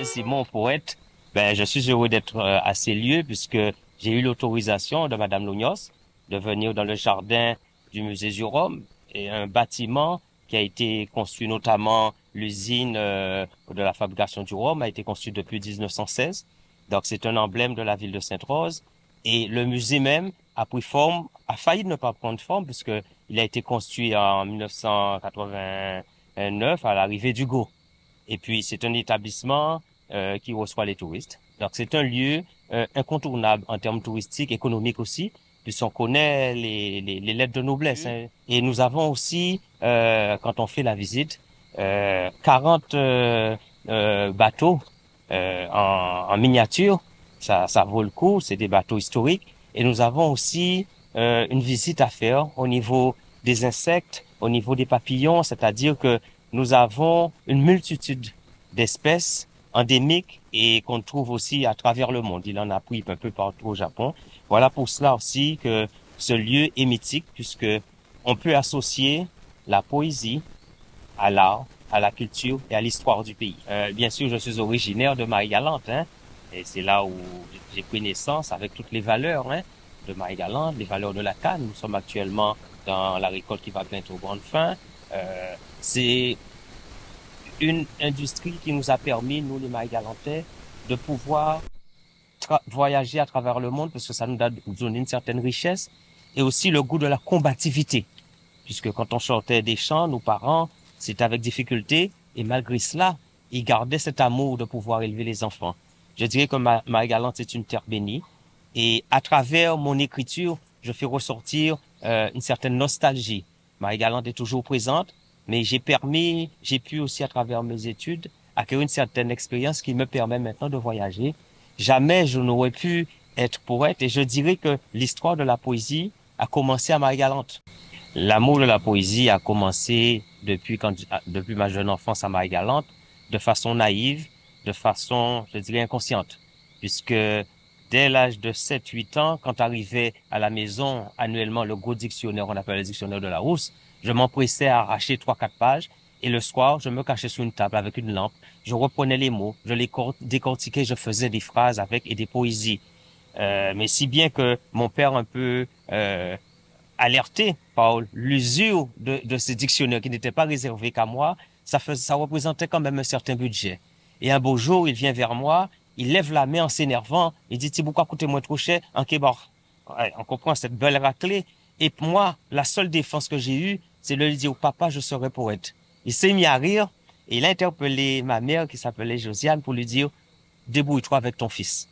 Simon, poète, ben, je suis heureux d'être à ces lieux puisque j'ai eu l'autorisation de Madame Lognos de venir dans le jardin du musée du Rhum et un bâtiment qui a été construit, notamment l'usine de la fabrication du rhum a été construite depuis 1916. Donc c'est un emblème de la ville de Sainte-Rose et le musée même a pris forme, a failli ne pas prendre forme puisque il a été construit en 1989 à l'arrivée d'Hugo. Et puis, c'est un établissement qui reçoit les touristes. Donc, c'est un lieu incontournable en termes touristiques, économiques aussi, puisqu'on connaît les lettres de noblesse. Oui. Hein. Et nous avons aussi, quand on fait la visite, 40 bateaux en miniature. Ça vaut le coup, c'est des bateaux historiques. Et nous avons aussi une visite à faire au niveau des insectes, au niveau des papillons, c'est-à-dire que nous avons une multitude d'espèces endémiques et qu'on trouve aussi à travers le monde. Il en a pris un peu partout au Japon. Voilà pour cela aussi que ce lieu est mythique puisque on peut associer la poésie à l'art, à la culture et à l'histoire du pays. Bien sûr, je suis originaire de Marie-Galante, hein, et c'est là où j'ai pris naissance avec toutes les valeurs hein, de Marie-Galante, les valeurs de la canne. Nous sommes actuellement dans la récolte qui va bientôt prendre fin. C'est une industrie qui nous a permis, nous les Marie-Galantais, de pouvoir voyager à travers le monde parce que ça nous a donné une certaine richesse et aussi le goût de la combativité. Puisque quand on chantait des chants, nos parents, c'était avec difficulté et malgré cela, ils gardaient cet amour de pouvoir élever les enfants. Je dirais que Marie-Galante est une terre bénie et à travers mon écriture, je fais ressortir une certaine nostalgie. Marie-Galante est toujours présente, mais j'ai pu aussi à travers mes études acquérir une certaine expérience qui me permet maintenant de voyager. Jamais je n'aurais pu être poète et je dirais que l'histoire de la poésie a commencé à Marie-Galante. L'amour de la poésie a commencé depuis ma jeune enfance à Marie-Galante, de façon naïve, de façon, je dirais, inconsciente, puisque dès l'âge de 7, 8 ans, quand arrivait à la maison annuellement le gros dictionnaire, on appelle le dictionnaire de Larousse, je m'empressais à arracher 3, 4 pages et le soir, je me cachais sous une table avec une lampe, je reprenais les mots, je les décortiquais, je faisais des phrases avec et des poésies. Mais si bien que mon père un peu alerté par l'usure de ces dictionnaires qui n'étaient pas réservés qu'à moi, ça représentait quand même un certain budget. Et un beau jour, il vient vers moi, il lève la main en s'énervant, il dit, pourquoi coûtez-moi trop cher en kébar? Ouais, on comprend cette belle raclée. Et pour moi, la seule défense que j'ai eue, c'est de lui dire, papa, je serai poète. Il s'est mis à rire et il a interpellé ma mère qui s'appelait Josiane pour lui dire, débrouille-toi avec ton fils.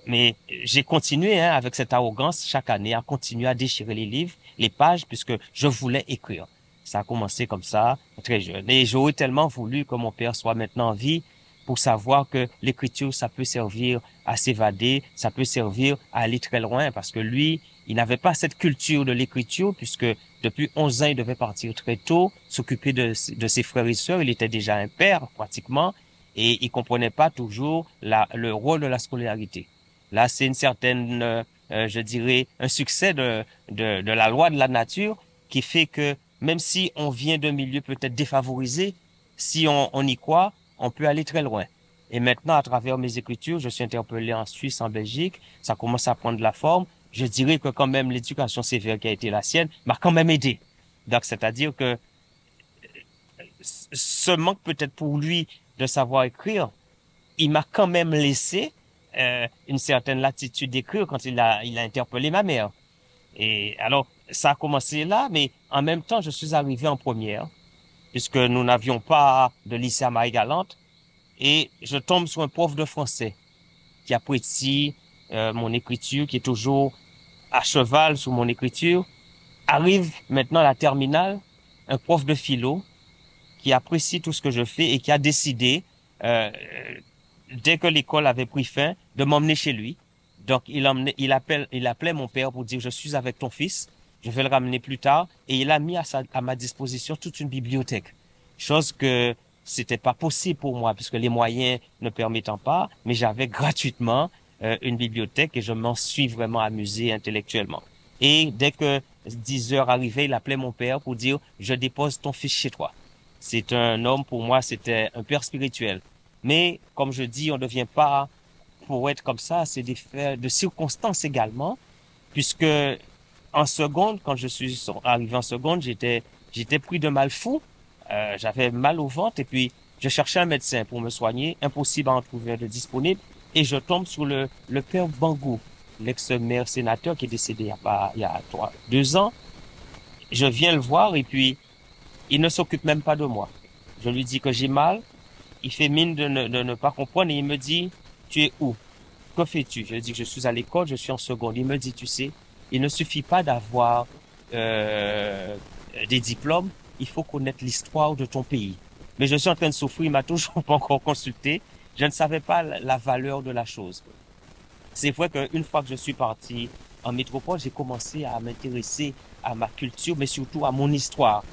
Mais j'ai continué hein, avec cette arrogance chaque année à continuer à déchirer les livres, les pages, puisque je voulais écrire. Ça a commencé comme ça, très jeune. Et j'aurais tellement voulu que mon père soit maintenant en vie pour savoir que l'écriture, ça peut servir à s'évader, ça peut servir à aller très loin, parce que lui, il n'avait pas cette culture de l'écriture, puisque depuis 11 ans, il devait partir très tôt, s'occuper de ses frères et sœurs. Il était déjà un père, pratiquement, et il comprenait pas toujours le rôle de la scolarité. Là, c'est une certaine, je dirais, un succès de la loi de la nature qui fait que même si on vient d'un milieu peut-être défavorisé, si on y croit, on peut aller très loin. Et maintenant, à travers mes écritures, je suis interpellé en Suisse, en Belgique, ça commence à prendre la forme. Je dirais que quand même l'éducation sévère qui a été la sienne m'a quand même aidé. Donc, c'est-à-dire que ce manque peut-être pour lui de savoir écrire il m'a quand même laissé une certaine latitude d'écrire quand il a interpellé ma mère. Et alors, ça a commencé là, mais en même temps, je suis arrivé en première, puisque nous n'avions pas de lycée à Marie-Galante, et je tombe sur un prof de français qui apprécie mon écriture, qui est toujours à cheval sur mon écriture. Arrive maintenant à la terminale, un prof de philo qui apprécie tout ce que je fais et qui a décidé euh, dès que l'école avait pris fin, de m'emmener chez lui. Donc, il appelait mon père pour dire, je suis avec ton fils, je vais le ramener plus tard. Et il a mis à ma disposition toute une bibliothèque. Chose que c'était pas possible pour moi, puisque les moyens ne permettant pas, mais j'avais gratuitement une bibliothèque et je m'en suis vraiment amusé intellectuellement. Et dès que 10 heures arrivaient, il appelait mon père pour dire, je dépose ton fils chez toi. C'est un homme, pour moi, c'était un père spirituel. Mais comme je dis, on ne devient pas poète comme ça, c'est des faits de circonstances également, puisque en seconde, quand je suis arrivé en seconde, j'étais pris de mal fou. J'avais mal au ventre et puis je cherchais un médecin pour me soigner. Impossible à en trouver un de disponible. Et je tombe sur le père Bangou, l'ex-maire sénateur qui est décédé il y a 2 ans. Je viens le voir et puis il ne s'occupe même pas de moi. Je lui dis que j'ai mal. Il fait mine de ne pas comprendre et il me dit, tu es où? Que fais-tu? Je lui dis que je suis à l'école, je suis en seconde. Il me dit, tu sais, il ne suffit pas d'avoir euh, des diplômes, il faut connaître l'histoire de ton pays. Mais je suis en train de souffrir, il m'a toujours pas encore consulté. Je ne savais pas la valeur de la chose. C'est vrai qu'une fois que je suis parti en métropole, j'ai commencé à m'intéresser à ma culture, mais surtout à mon histoire.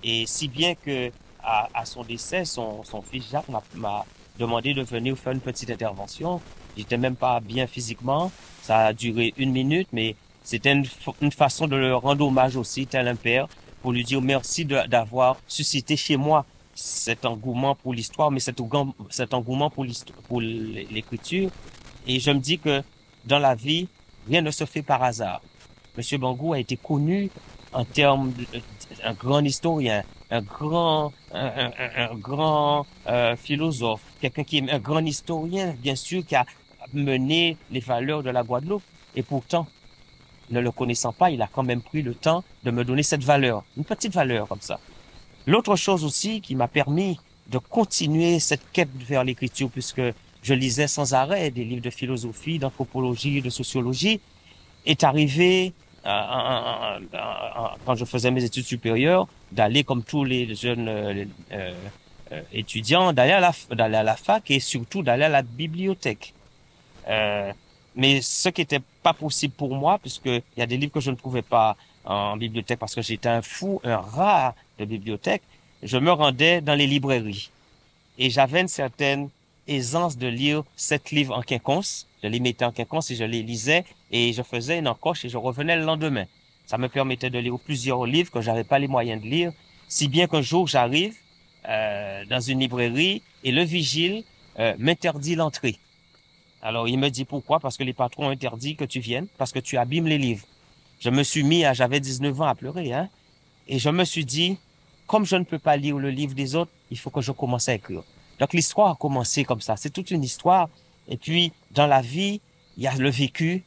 Et si bien que à son décès, son fils Jacques m'a demandé de venir faire une petite intervention. J'étais même pas bien physiquement. Ça a duré 1 minute, mais c'était une façon de le rendre hommage aussi, tel un père, pour lui dire merci d'avoir suscité chez moi cet engouement pour l'histoire, mais cet engouement pour pour l'écriture. Et je me dis que dans la vie, rien ne se fait par hasard. Monsieur Bangou a été connu en termes d'un grand historien, un grand philosophe, quelqu'un qui est un grand historien, bien sûr, qui a mené les valeurs de la Guadeloupe. Et pourtant, ne le connaissant pas, il a quand même pris le temps de me donner cette valeur, une petite valeur comme ça. L'autre chose aussi qui m'a permis de continuer cette quête vers l'écriture, puisque je lisais sans arrêt des livres de philosophie, d'anthropologie, de sociologie, est arrivé quand je faisais mes études supérieures, d'aller comme tous les jeunes étudiants, d'aller à la fac et surtout d'aller à la bibliothèque. Euh, mais ce qui n'était pas possible pour moi, puisque il y a des livres que je ne trouvais pas en bibliothèque parce que j'étais un fou, un rat de bibliothèque, je me rendais dans les librairies. Et j'avais une certaine aisance de lire 7 livres en quinconce. Je les mettais en quinconce et je les lisais et je faisais une encoche et je revenais le lendemain. Ça me permettait de lire plusieurs livres que j'avais pas les moyens de lire, si bien qu'un jour j'arrive dans une librairie et le vigile m'interdit l'entrée. Alors il me dit pourquoi? Parce que les patrons ont interdit que tu viennes, parce que tu abîmes les livres. Je me suis mis j'avais 19 ans à pleurer, hein. Et je me suis dit, comme je ne peux pas lire le livre des autres, il faut que je commence à écrire. Donc l'histoire a commencé comme ça. C'est toute une histoire. Et puis, dans la vie, il y a le vécu.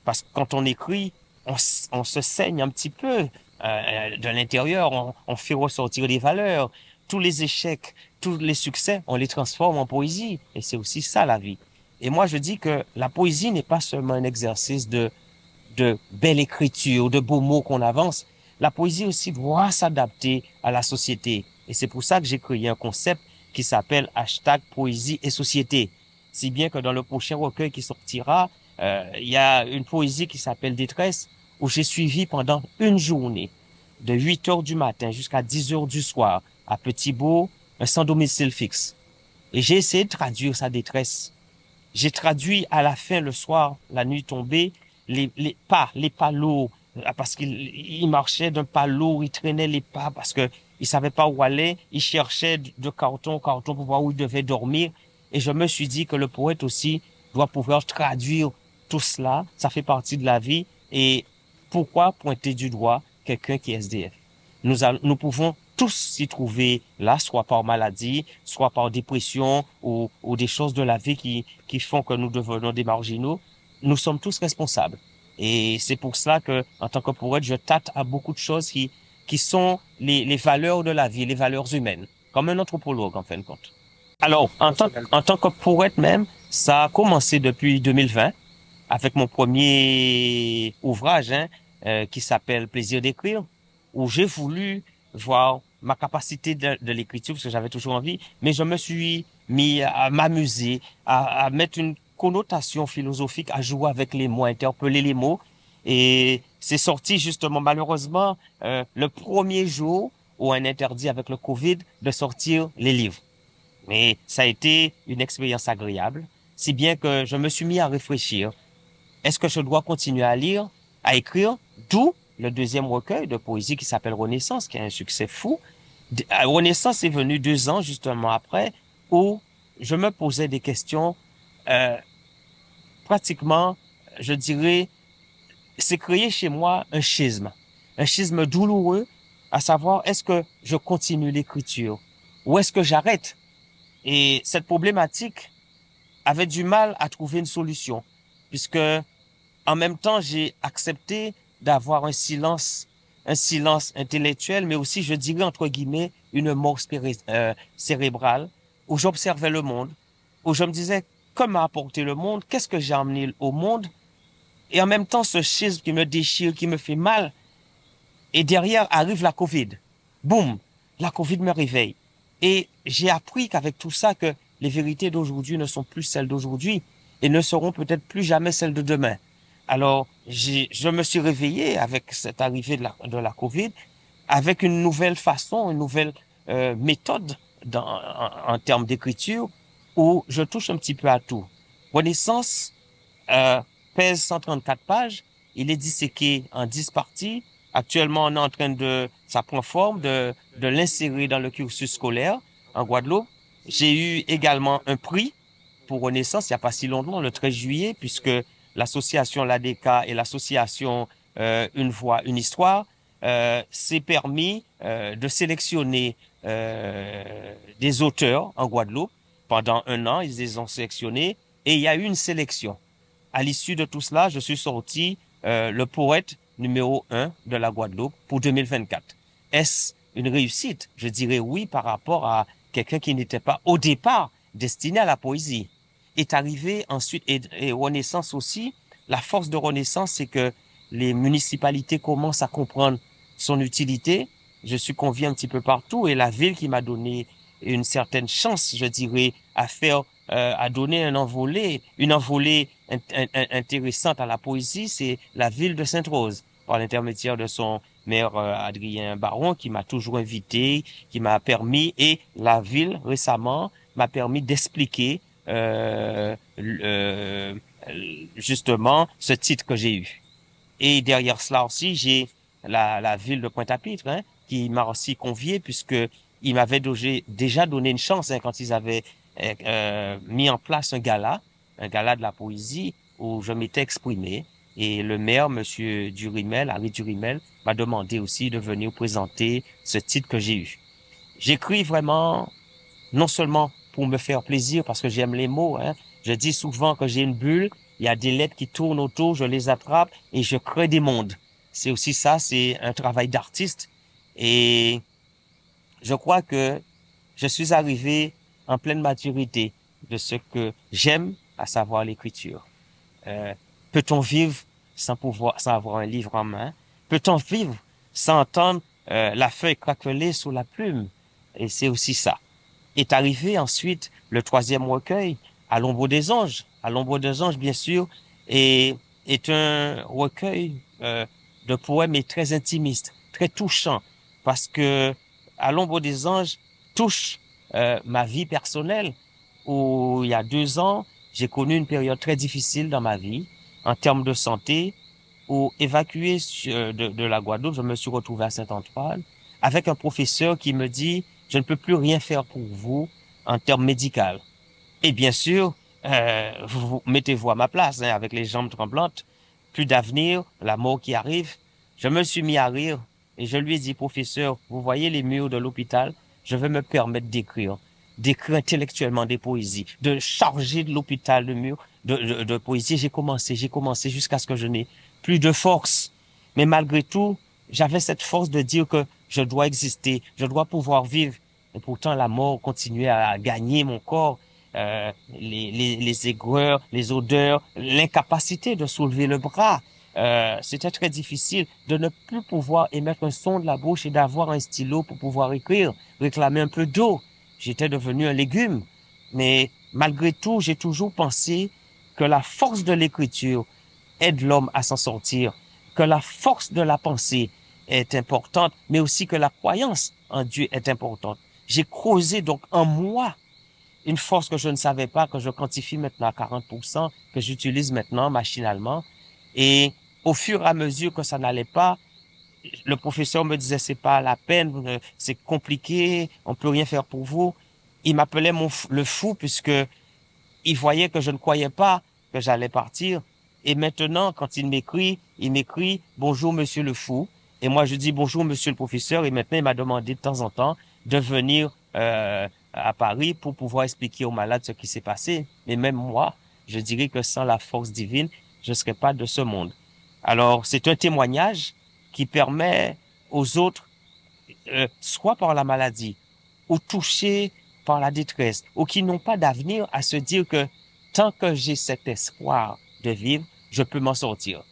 Parce que quand on écrit, on se saigne un petit peu de l'intérieur. On fait ressortir les valeurs. Tous les échecs, tous les succès, on les transforme en poésie. Et c'est aussi ça, la vie. Et moi, je dis que la poésie n'est pas seulement un exercice de belle écriture, de beaux mots qu'on avance. La poésie aussi doit s'adapter à la société. Et c'est pour ça que j'ai créé un concept qui s'appelle hashtag poésie et société. Si bien que dans le prochain recueil qui sortira, il y a une poésie qui s'appelle Détresse, où j'ai suivi pendant une journée, de 8 heures du matin jusqu'à 10 heures du soir, à Petit-Bourg, un sans domicile fixe. Et j'ai essayé de traduire sa détresse. J'ai traduit à la fin, le soir, la nuit tombée, les pas lourds, parce qu'il marchait d'un pas lourd, il traînait les pas parce que il savait pas où aller, il cherchait de carton en carton pour voir où il devait dormir. Et je me suis dit que le poète aussi doit pouvoir traduire tout cela, ça fait partie de la vie. Et pourquoi pointer du doigt quelqu'un qui est SDF? Nous pouvons tous s'y trouver là, soit par maladie, soit par dépression ou des choses de la vie qui font que nous devenons des marginaux. Nous sommes tous responsables. Et c'est pour cela que, en tant que poète, je tâte à beaucoup de choses qui sont les valeurs de la vie, les valeurs humaines, comme un anthropologue, en fin de compte. Alors, en tant que poète même, ça a commencé depuis 2020 avec mon premier ouvrage qui s'appelle Plaisir d'écrire, où j'ai voulu voir ma capacité de l'écriture, parce que j'avais toujours envie, mais je me suis mis à m'amuser, à mettre une connotation philosophique, à jouer avec les mots, à interpeller les mots. Et c'est sorti justement, malheureusement, le premier jour où on interdit avec le Covid de sortir les livres. Mais ça a été une expérience agréable, si bien que je me suis mis à réfléchir. Est-ce que je dois continuer à lire, à écrire? D'où le deuxième recueil de poésie qui s'appelle Renaissance, qui a un succès fou. Renaissance est venu 2 ans justement après, où je me posais des questions, euh, pratiquement, je dirais, c'est créé chez moi un schisme douloureux, à savoir, est-ce que je continue l'écriture ou est-ce que j'arrête? Et cette problématique avait du mal à trouver une solution, puisque en même temps, j'ai accepté d'avoir un silence intellectuel, mais aussi, je dirais, entre guillemets, une mort cérébrale, où j'observais le monde, où je me disais, que m'a apporté le monde? Qu'est-ce que j'ai amené au monde? Et en même temps, ce schisme qui me déchire, qui me fait mal, et derrière arrive la COVID. Boum, la COVID me réveille. Et j'ai appris qu'avec tout ça, que les vérités d'aujourd'hui ne sont plus celles d'aujourd'hui et ne seront peut-être plus jamais celles de demain. Alors, je me suis réveillé avec cette arrivée de la COVID, avec une nouvelle façon, une nouvelle méthode en termes d'écriture, où je touche un petit peu à tout. Renaissance, euh, pèse 134 pages. Il est disséqué en 10 parties. Actuellement, on est en train ça prend forme de l'insérer dans le cursus scolaire en Guadeloupe. J'ai eu également un prix pour Renaissance il n'y a pas si longtemps, le 13 juillet, puisque l'association LADECA et l'association Une Voix, Une Histoire s'est permis de sélectionner des auteurs en Guadeloupe. Pendant un an, ils les ont sélectionnés et il y a eu une sélection. À l'issue de tout cela, je suis sorti le poète numéro 1 de la Guadeloupe pour 2024. Est-ce une réussite? Je dirais oui par rapport à quelqu'un qui n'était pas au départ destiné à la poésie. Est arrivé ensuite, et Renaissance aussi, la force de Renaissance, c'est que les municipalités commencent à comprendre son utilité. Je suis convié un petit peu partout et la ville qui m'a donné une certaine chance, je dirais, à donner une envolée intéressante à la poésie, c'est la ville de Sainte-Rose, par l'intermédiaire de son maire Adrien Baron, qui m'a toujours invité, qui m'a permis, et la ville récemment m'a permis d'expliquer justement ce titre que j'ai eu. Et derrière cela aussi, j'ai la ville de Pointe-à-Pitre, hein, qui m'a aussi convié puisque ils m'avaient déjà donné une chance hein, quand ils avaient mis en place un gala de la poésie où je m'étais exprimé. Et le maire, Monsieur Durimel, Harry Durimel, m'a demandé aussi de venir présenter ce titre que j'ai eu. J'écris vraiment non seulement pour me faire plaisir parce que j'aime les mots, hein. Je dis souvent que j'ai une bulle, il y a des lettres qui tournent autour, je les attrape et je crée des mondes. C'est aussi ça, c'est un travail d'artiste. Et je crois que je suis arrivé en pleine maturité de ce que j'aime, à savoir l'écriture. Euh, peut-on vivre sans avoir un livre en main? Peut-on vivre sans entendre la feuille craqueler sous la plume? Et c'est aussi ça. Est arrivé ensuite le troisième recueil, À l'ombre des anges. À l'ombre des anges, bien sûr, et est un recueil de poèmes et très intimiste, très touchant, parce que À l'ombre des anges touche ma vie personnelle, où il y a 2 ans, j'ai connu une période très difficile dans ma vie, en termes de santé, où évacué de la Guadeloupe, je me suis retrouvé à Saint-Antoine, avec un professeur qui me dit, je ne peux plus rien faire pour vous en termes médicaux. Et bien sûr, mettez-vous à ma place, hein, avec les jambes tremblantes, plus d'avenir, la mort qui arrive. Je me suis mis à rire et je lui ai dit, professeur, vous voyez les murs de l'hôpital? Je vais me permettre d'écrire intellectuellement des poésies, de charger de l'hôpital de murs de poésie. J'ai commencé jusqu'à ce que je n'ai plus de force. Mais malgré tout, j'avais cette force de dire que je dois exister, je dois pouvoir vivre. Et pourtant, la mort continuait à gagner mon corps. Les aigreurs, les odeurs, l'incapacité de soulever le bras. C'était très difficile de ne plus pouvoir émettre un son de la bouche et d'avoir un stylo pour pouvoir écrire, réclamer un peu d'eau. J'étais devenu un légume. Mais malgré tout, j'ai toujours pensé que la force de l'écriture aide l'homme à s'en sortir, que la force de la pensée est importante, mais aussi que la croyance en Dieu est importante. J'ai creusé donc en moi une force que je ne savais pas, que je quantifie maintenant à 40%, que j'utilise maintenant machinalement. Et au fur et à mesure que ça n'allait pas, le professeur me disait, c'est pas la peine, c'est compliqué, on peut rien faire pour vous. il m'appelait le fou puisque il voyait que je ne croyais pas que j'allais partir. Et maintenant, quand il m'écrit bonjour monsieur le fou. Et moi, je dis bonjour monsieur le professeur. Et maintenant, il m'a demandé de temps en temps de venir à Paris pour pouvoir expliquer aux malades ce qui s'est passé. Mais même moi, je dirais que sans la force divine, je ne serais pas de ce monde. Alors, c'est un témoignage qui permet aux autres, soit par la maladie, ou touchés par la détresse, ou qui n'ont pas d'avenir, à se dire que tant que j'ai cet espoir de vivre, je peux m'en sortir.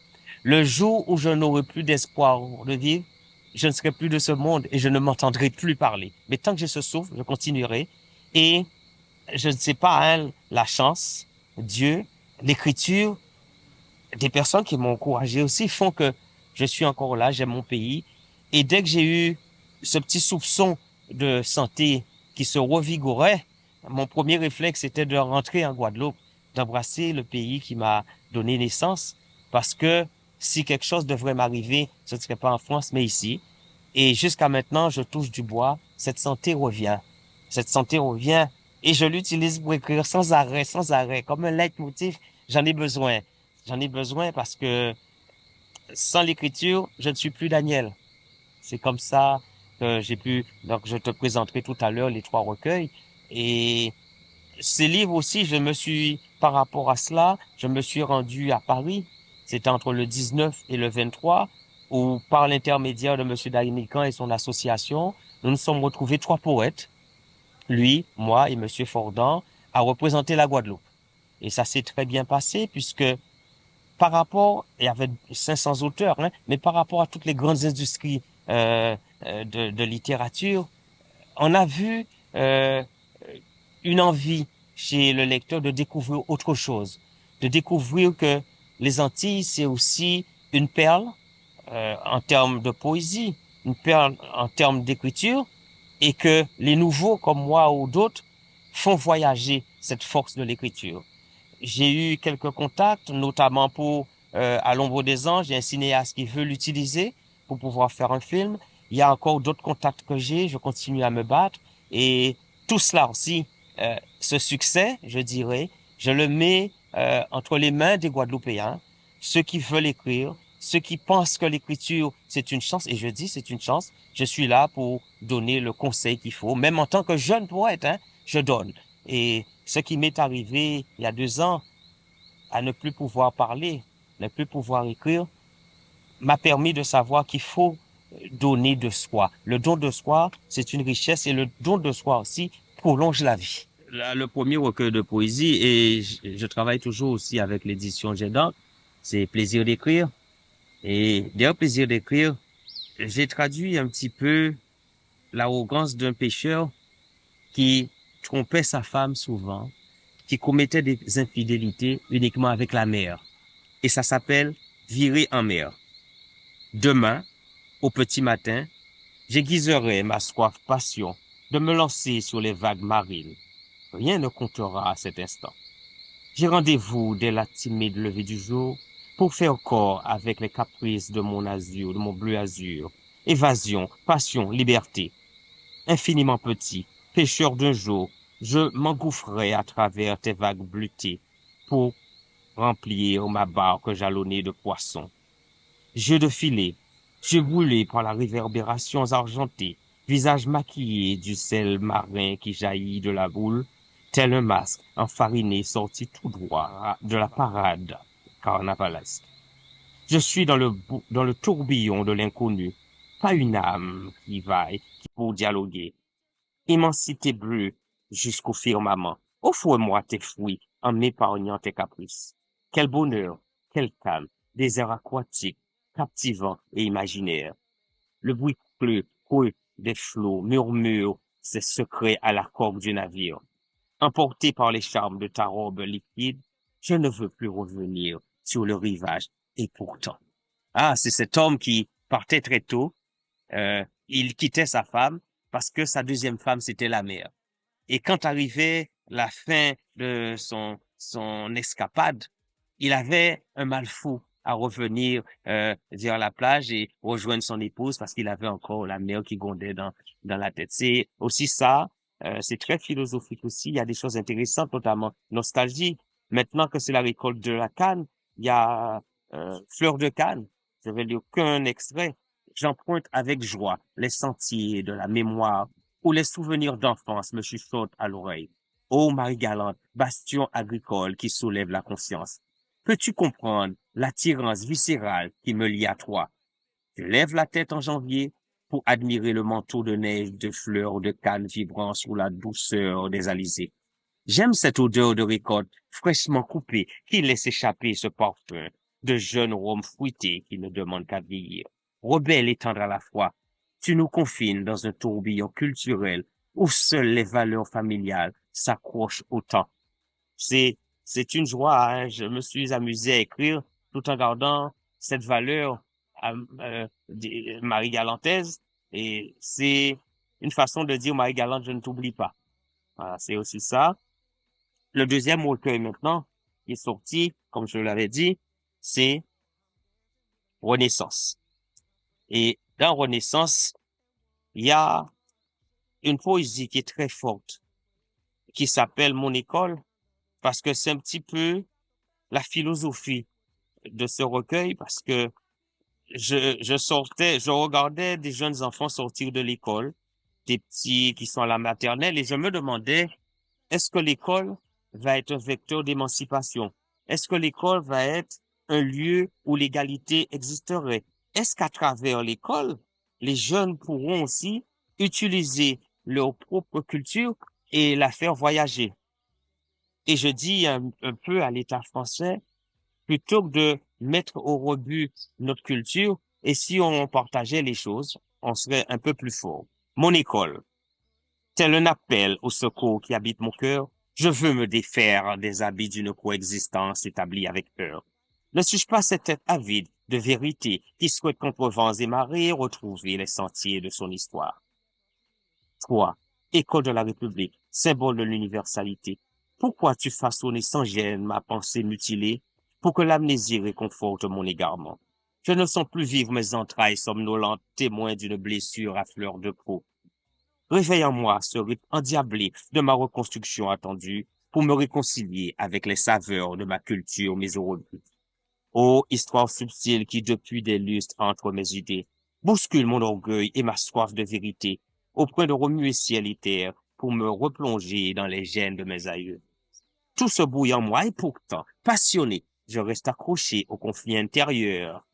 Le jour où je n'aurai plus d'espoir de vivre, je ne serai plus de ce monde et je ne m'entendrai plus parler. Mais tant que j'ai ce souffle, je continuerai. Et je ne sais pas, hein, la chance, Dieu, l'écriture, des personnes qui m'ont encouragé aussi font que je suis encore là, j'aime mon pays. Et dès que j'ai eu ce petit soupçon de santé qui se revigorait, mon premier réflexe était de rentrer en Guadeloupe, d'embrasser le pays qui m'a donné naissance, parce que si quelque chose devrait m'arriver, ce ne serait pas en France, mais ici. Et jusqu'à maintenant, je touche du bois, cette santé revient. Cette santé revient et je l'utilise pour écrire sans arrêt, comme un leitmotiv. J'en ai besoin. J'en ai besoin parce que sans l'écriture, je ne suis plus Daniel. C'est comme ça que j'ai pu, donc je te présenterai tout à l'heure les trois recueils. Et ces livres aussi, par rapport à cela, je me suis rendu à Paris. C'était entre le 19 et le 23, où par l'intermédiaire de Monsieur Dainican et son association, nous nous sommes retrouvés trois poètes, lui, moi et Monsieur Fordan, à représenter la Guadeloupe. Et ça s'est très bien passé puisque par rapport, il y avait 500 auteurs, hein, mais par rapport à toutes les grandes industries de littérature, on a vu euh, une envie chez le lecteur de découvrir autre chose, de découvrir que les Antilles, c'est aussi une perle en termes de poésie, une perle en termes d'écriture, et que les nouveaux comme moi ou d'autres font voyager cette force de l'écriture. J'ai eu quelques contacts, notamment pour À l'ombre des anges, il y a un cinéaste qui veut l'utiliser pour pouvoir faire un film. Il y a encore d'autres contacts que j'ai, je continue à me battre. Et tout cela aussi, ce succès, je dirais, je le mets entre les mains des Guadeloupéens, ceux qui veulent écrire, ceux qui pensent que l'écriture, c'est une chance, et je dis c'est une chance, je suis là pour donner le conseil qu'il faut. Même en tant que jeune poète, hein, je donne. Et ce qui m'est arrivé il y a 2 ans, à ne plus pouvoir parler, ne plus pouvoir écrire, m'a permis de savoir qu'il faut donner de soi. Le don de soi, c'est une richesse et le don de soi aussi prolonge la vie. Là, le premier recueil de poésie, et je travaille toujours aussi avec l'édition Gédan, c'est Plaisir d'écrire. Et derrière Plaisir d'écrire, j'ai traduit un petit peu l'arrogance d'un pêcheur qui trompait sa femme souvent, qui commettait des infidélités uniquement avec la mer. Et ça s'appelle Virer en mer. Demain, au petit matin, j'aiguiserai ma soif passion de me lancer sur les vagues marines. Rien ne comptera à cet instant. J'ai rendez-vous dès la timide levée du jour pour faire corps avec les caprices de mon azur, de mon bleu azur. Évasion, passion, liberté. Infiniment petit, pêcheur d'un jour, je m'engouffrerai à travers tes vagues bleutées pour remplir ma barque jalonnée de poissons. Jeux de filet, yeux brûlés par la réverbération argentée, visage maquillé du sel marin qui jaillit de la boule, tel un masque enfariné sorti tout droit de la parade carnavalesque. Je suis dans le tourbillon de l'inconnu, pas une âme qui vaille pour dialoguer. Immensité bleue jusqu'au firmament. Offre-moi tes fruits en m'épargnant tes caprices. Quel bonheur, quel calme, désert aquatique, captivant et imaginaire. Le bruit creux des flots murmure ses secrets à la coque du navire. Emporté par les charmes de ta robe liquide, je ne veux plus revenir sur le rivage. Et pourtant. Ah, c'est cet homme qui partait très tôt. Il quittait sa femme parce que sa deuxième femme, c'était la mère. Et quand arrivait la fin de son escapade, il avait un mal fou à revenir vers la plage et rejoindre son épouse parce qu'il avait encore la mer qui grondait dans la tête. C'est aussi ça, C'est très philosophique aussi. Il y a des choses intéressantes, notamment nostalgie. Maintenant que c'est la récolte de la canne, il y a Fleur de canne. Je vais lire qu'un extrait. J'emprunte avec joie les sentiers de la mémoire où les souvenirs d'enfance me chuchotent à l'oreille. Ô Marie-Galante, bastion agricole qui soulève la conscience. Peux-tu comprendre l'attirance viscérale qui me lie à toi? Je lève la tête en janvier pour admirer le manteau de neige de fleurs de canne vibrant sous la douceur des alizés. J'aime cette odeur de récolte fraîchement coupée qui laisse échapper ce parfum de jeunes rhum fruité qui ne demande qu'à vieillir. Rebelle et tendre à la fois, tu nous confines dans un tourbillon culturel où seules les valeurs familiales s'accrochent au temps. C'est une joie, hein. Je me suis amusé à écrire tout en gardant cette valeur marie-galantaise et c'est une façon de dire Marie-Galante, je ne t'oublie pas. Voilà, c'est aussi ça. Le deuxième recueil maintenant, qui est sorti, comme je l'avais dit, c'est Renaissance. Et dans Renaissance, il y a une poésie qui est très forte, qui s'appelle Mon école, parce que c'est un petit peu la philosophie de ce recueil, parce que je regardais des jeunes enfants sortir de l'école, des petits qui sont à la maternelle, et je me demandais, est-ce que l'école va être un vecteur d'émancipation? Est-ce que l'école va être un lieu où l'égalité existerait? Est-ce qu'à travers l'école, les jeunes pourront aussi utiliser leur propre culture et la faire voyager? Et je dis un peu à l'État français, plutôt que de mettre au rebut notre culture, et si on partageait les choses, on serait un peu plus fort. Mon école, tel un appel au secours qui habite mon cœur, je veux me défaire des habits d'une coexistence établie avec peur. Ne suis-je pas cet être avide de vérité qui souhaite contre vents et marées retrouver les sentiers de son histoire? Toi, école de la République, symbole de l'universalité, pourquoi tu façonnes sans gêne ma pensée mutilée pour que l'amnésie réconforte mon égarement? Je ne sens plus vivre mes entrailles somnolentes, témoins d'une blessure à fleur de peau. Réveille en moi ce rythme endiablé de ma reconstruction attendue pour me réconcilier avec les saveurs de ma culture mésorobie. Ô histoire subtile qui depuis des lustres entre mes idées, bouscule mon orgueil et ma soif de vérité, au point de remuer ciel et terre pour me replonger dans les gènes de mes aïeux. Tout se bouille en moi et pourtant, passionné, je reste accroché au conflit intérieur,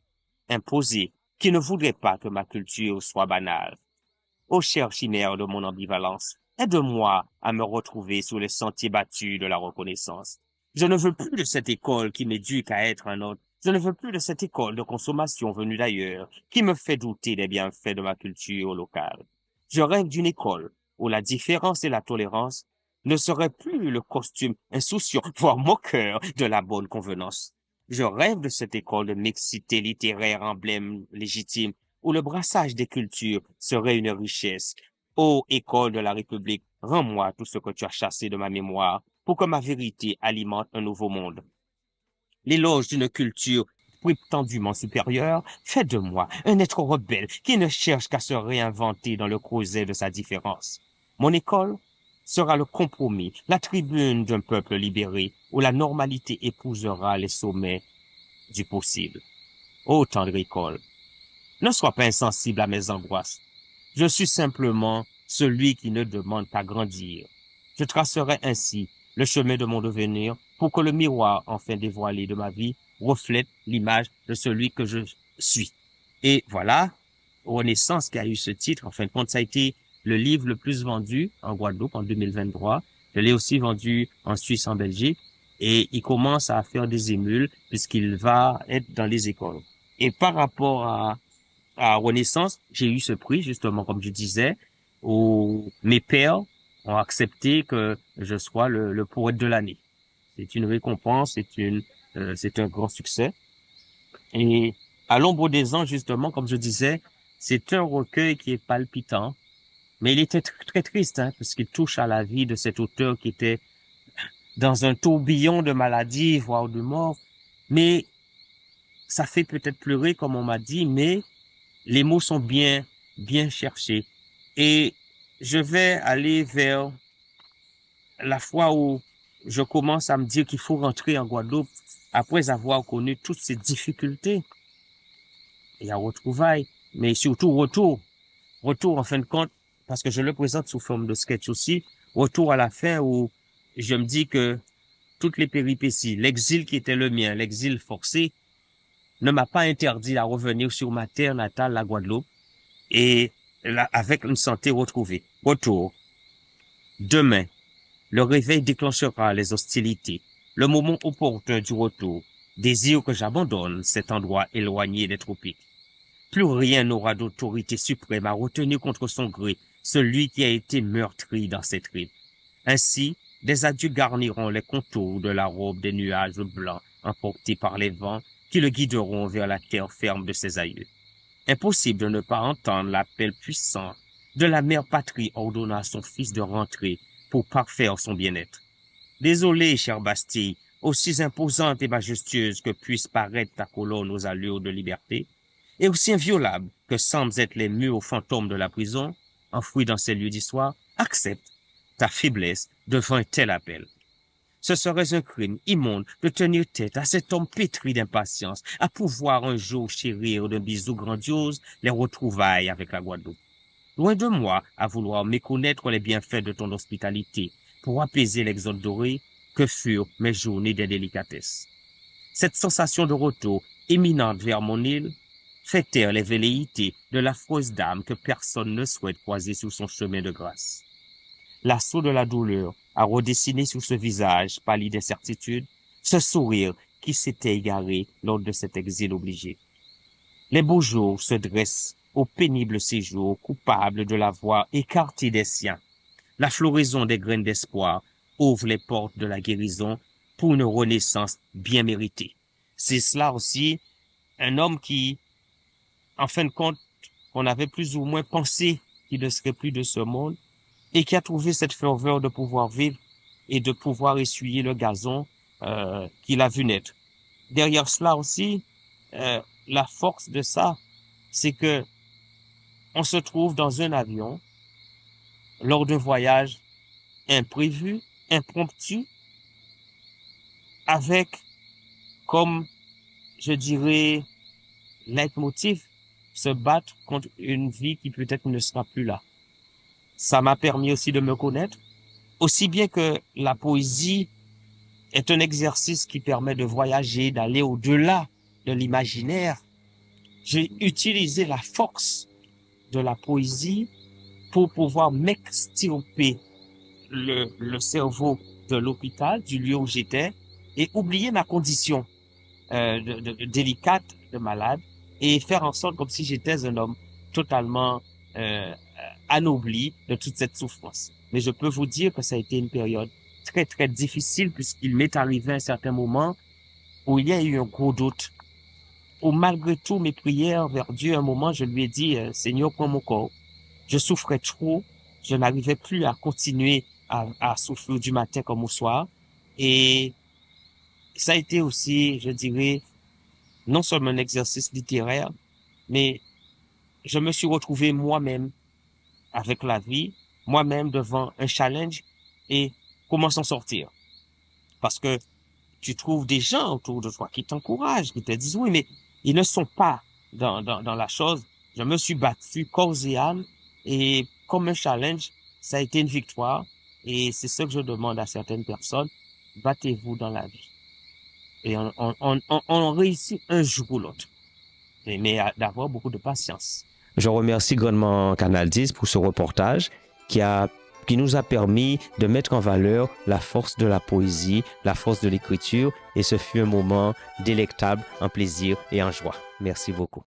imposé, qui ne voudrait pas que ma culture soit banale. Ô chère chimère de mon ambivalence, aide-moi à me retrouver sur les sentiers battus de la reconnaissance. Je ne veux plus de cette école qui m'éduque à être un autre. Je ne veux plus de cette école de consommation venue d'ailleurs, qui me fait douter des bienfaits de ma culture locale. Je rêve d'une école où la différence et la tolérance ne seraient plus le costume insouciant, voire moqueur de la bonne convenance. Je rêve de cette école de mixité littéraire, emblème légitime, où le brassage des cultures serait une richesse. Ô école de la République, rends-moi tout ce que tu as chassé de ma mémoire pour que ma vérité alimente un nouveau monde. L'éloge d'une culture prétendument supérieure fait de moi un être rebelle qui ne cherche qu'à se réinventer dans le creuset de sa différence. Mon école sera le compromis, la tribune d'un peuple libéré où la normalité épousera les sommets du possible. Ô tendre école, ne sois pas insensible à mes angoisses. Je suis simplement celui qui ne demande qu'à grandir. Je tracerai ainsi le chemin de mon devenir pour que le miroir enfin dévoilé de ma vie reflète l'image de celui que je suis. Et voilà, Renaissance qui a eu ce titre, en fin de compte, ça a été le livre le plus vendu en Guadeloupe en 2023. Je l'ai aussi vendu en Suisse, en Belgique, et il commence à faire des émules puisqu'il va être dans les écoles. Et par rapport à Renaissance, j'ai eu ce prix, justement, comme je disais, où mes pairs ont accepté que je sois le poète de l'année. C'est une récompense, c'est un grand succès. Et à l'ombre des ans, justement, comme je disais, c'est un recueil qui est palpitant, mais il était très triste, hein, parce qu'il touche à la vie de cet auteur qui était dans un tourbillon de maladies, voire de mort. Mais ça fait peut-être pleurer, comme on m'a dit, mais les mots sont bien cherchés. Et je vais aller vers la fois où je commence à me dire qu'il faut rentrer en Guadeloupe après avoir connu toutes ces difficultés. Il y a retrouvailles, mais surtout retour. Retour en fin de compte, parce que je le présente sous forme de sketch aussi, retour à la fin où je me dis que toutes les péripéties, l'exil qui était le mien, l'exil forcé, ne m'a pas interdit à revenir sur ma terre natale, la Guadeloupe, et là, avec une santé retrouvée. Retour. Demain, le réveil déclenchera les hostilités. Le moment opportun du retour. Désir que j'abandonne cet endroit éloigné des tropiques. Plus rien n'aura d'autorité suprême à retenir contre son gré celui qui a été meurtri dans cette rive. Ainsi, des adieux garniront les contours de la robe des nuages blancs emportés par les vents qui le guideront vers la terre ferme de ses aïeux. Impossible de ne pas entendre l'appel puissant de la mère patrie ordonnant à son fils de rentrer pour parfaire son bien-être. Désolé, chère Bastille, aussi imposante et majestueuse que puisse paraître ta colonne aux allures de liberté, et aussi inviolable que semblent être les murs fantômes de la prison, enfouis dans ces lieux d'histoire, accepte ta faiblesse devant un tel appel. Ce serait un crime immonde de tenir tête à cet homme pétri d'impatience, à pouvoir un jour chérir d'un bisou grandiose les retrouvailles avec la Guadeloupe. Loin de moi à vouloir méconnaître les bienfaits de ton hospitalité pour apaiser l'exode doré que furent mes journées de délicatesse. Cette sensation de retour éminente vers mon île fait taire les velléités de l'affreuse dame que personne ne souhaite croiser sur son chemin de grâce. L'assaut de la douleur a redessiné sur ce visage pâli d'incertitude ce sourire qui s'était égaré lors de cet exil obligé. Les beaux jours se dressent au pénible séjour coupable de l'avoir écarté des siens. La floraison des graines d'espoir ouvre les portes de la guérison pour une renaissance bien méritée. C'est cela aussi, un homme qui, en fin de compte, on avait plus ou moins pensé qu'il ne serait plus de ce monde et qui a trouvé cette ferveur de pouvoir vivre et de pouvoir essuyer le gazon qu'il a vu naître. Derrière cela aussi, la force de ça, c'est que on se trouve dans un avion lors d'un voyage imprévu, impromptu, avec comme, je dirais, leitmotiv, se battre contre une vie qui peut-être ne sera plus là. Ça m'a permis aussi de me connaître, aussi bien que la poésie est un exercice qui permet de voyager, d'aller au-delà de l'imaginaire. J'ai utilisé la force de la poésie pour pouvoir m'extirper le cerveau de l'hôpital, du lieu où j'étais, et oublier ma condition délicate de malade et faire en sorte comme si j'étais un homme totalement anobli de toute cette souffrance. Mais je peux vous dire que ça a été une période très, très difficile puisqu'il m'est arrivé un certain moment où il y a eu un gros doute, où malgré tout mes prières vers Dieu, un moment, je lui ai dit, Seigneur, prends mon corps. Je souffrais trop, je n'arrivais plus à continuer à souffrir du matin comme au soir. Et ça a été aussi, je dirais, non seulement un exercice littéraire, mais je me suis retrouvé moi-même avec la vie, moi-même devant un challenge et comment s'en sortir. Parce que tu trouves des gens autour de toi qui t'encouragent, qui te disent oui, mais ils ne sont pas dans la chose. Je me suis battu corps et âme et comme un challenge, ça a été une victoire et c'est ce que je demande à certaines personnes. Battez-vous dans la vie. Et on réussit un jour ou l'autre. Mais d'avoir beaucoup de patience. Je remercie grandement Canal 10 pour ce reportage qui nous a permis de mettre en valeur la force de la poésie, la force de l'écriture, et ce fut un moment délectable, en plaisir et en joie. Merci beaucoup.